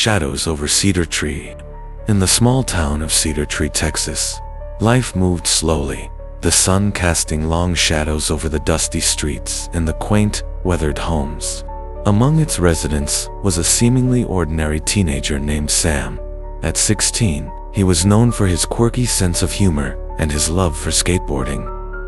shadows over Cedar Tree. In the small town of Cedar Tree, Texas, life moved slowly, the sun casting long shadows over the dusty streets and the quaint, weathered homes. Among its residents was a seemingly ordinary teenager named Sam. At 16, he was known for his quirky sense of humor and his love for skateboarding.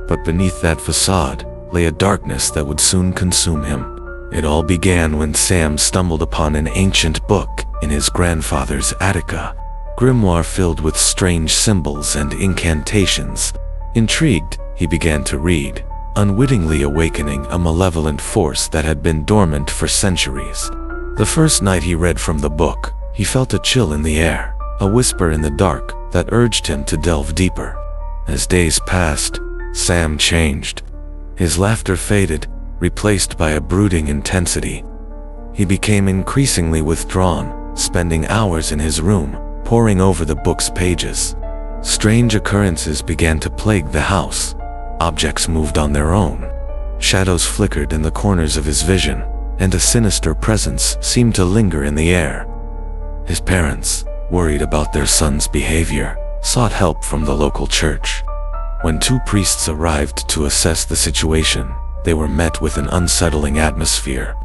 But beneath that facade lay a darkness that would soon consume him. It all began when Sam stumbled upon an ancient book in his grandfather's attic, a grimoire filled with strange symbols and incantations. Intrigued, he began to read, unwittingly awakening a malevolent force that had been dormant for centuries. The first night he read from the book, he felt a chill in the air, a whisper in the dark that urged him to delve deeper. As days passed, Sam changed. His laughter faded, replaced by a brooding intensity. He became increasingly withdrawn, spending hours in his room, poring over the book's pages. Strange occurrences began to plague the house. Objects moved on their own. Shadows flickered in the corners of his vision, and a sinister presence seemed to linger in the air. His parents, worried about their son's behavior, sought help from the local church. When two priests arrived to assess the situation, they were met with an unsettling atmosphere.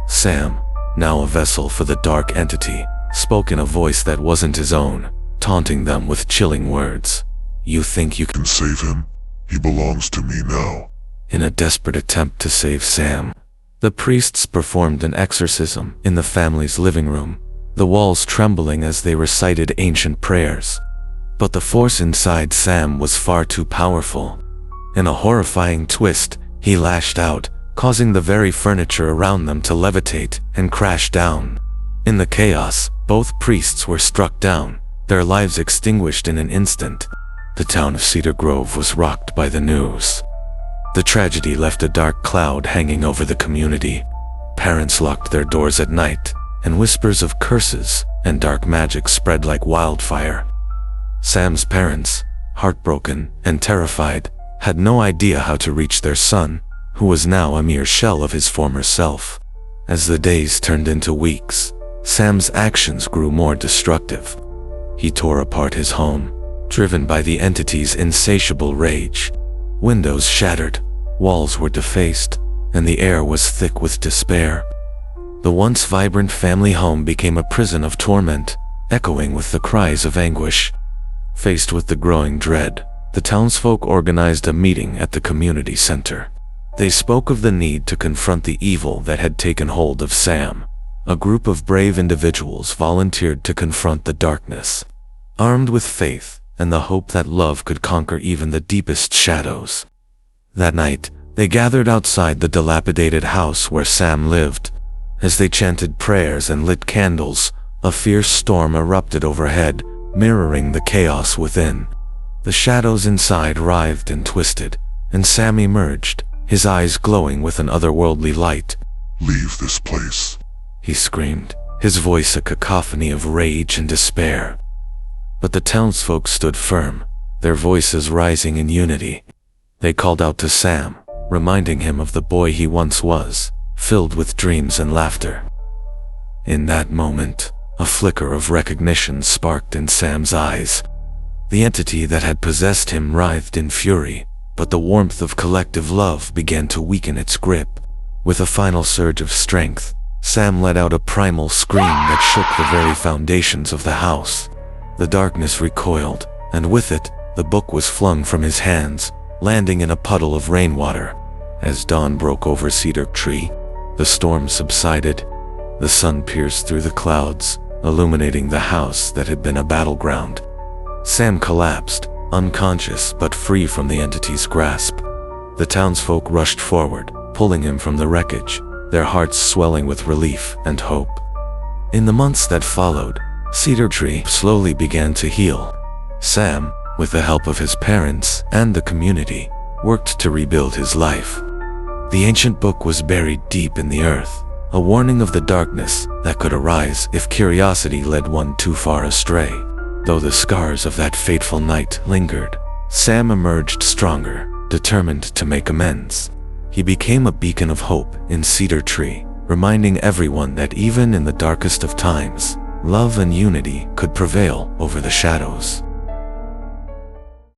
Sam, now a vessel for the dark entity, spoke in a voice that wasn't his own, taunting them with chilling words. "You think you can Save him? He belongs to me now." In a desperate attempt to save Sam, the priests performed an exorcism in the family's living room, the walls trembling as they recited ancient prayers. But the force inside Sam was far too powerful. In a horrifying twist, he lashed out, causing the very furniture around them to levitate and crash down. In the chaos, both priests were struck down, their lives extinguished in an instant. The town of Cedar Grove was rocked by the news. The tragedy left a dark cloud hanging over the community. Parents locked their doors at night, and whispers of curses and dark magic spread like wildfire. Sam's parents, heartbroken and terrified, had no idea how to reach their son, who was now a mere shell of his former self. As the days turned into weeks, Sam's actions grew more destructive. He tore apart his home, driven by the entity's insatiable rage. Windows shattered, walls were defaced, and the air was thick with despair. The once vibrant family home became a prison of torment, echoing with the cries of anguish. Faced with the growing dread, the townsfolk organized a meeting at the community center. They spoke of the need to confront the evil that had taken hold of Sam. A group of brave individuals volunteered to confront the darkness, armed with faith and the hope that love could conquer even the deepest shadows. That night, they gathered outside the dilapidated house where Sam lived. As they chanted prayers and lit candles, a fierce storm erupted overhead, mirroring the chaos within. The shadows inside writhed and twisted, and Sam emerged, his eyes glowing with an otherworldly light. "Leave this place," he screamed, his voice a cacophony of rage and despair. But the townsfolk stood firm, their voices rising in unity. They called out to Sam, reminding him of the boy he once was, filled with dreams and laughter. In that moment, a flicker of recognition sparked in Sam's eyes. The entity that had possessed him writhed in fury, but the warmth of collective love began to weaken its grip. With a final surge of strength, Sam let out a primal scream that shook the very foundations of the house. The darkness recoiled, and with it, the book was flung from his hands, landing in a puddle of rainwater. As dawn broke over Cedar Tree, the storm subsided. The sun pierced through the clouds, illuminating the house that had been a battleground. Sam collapsed, unconscious but free from the entity's grasp. The townsfolk rushed forward, pulling him from the wreckage, their hearts swelling with relief and hope. In the months that followed, Cedar Tree slowly began to heal. Sam, with the help of his parents and the community, worked to rebuild his life. The ancient book was buried deep in the earth, a warning of the darkness that could arise if curiosity led one too far astray. Though the scars of that fateful night lingered, Sam emerged stronger, determined to make amends. He became a beacon of hope in Cedar Tree, reminding everyone that even in the darkest of times, Love and unity could prevail over the shadows.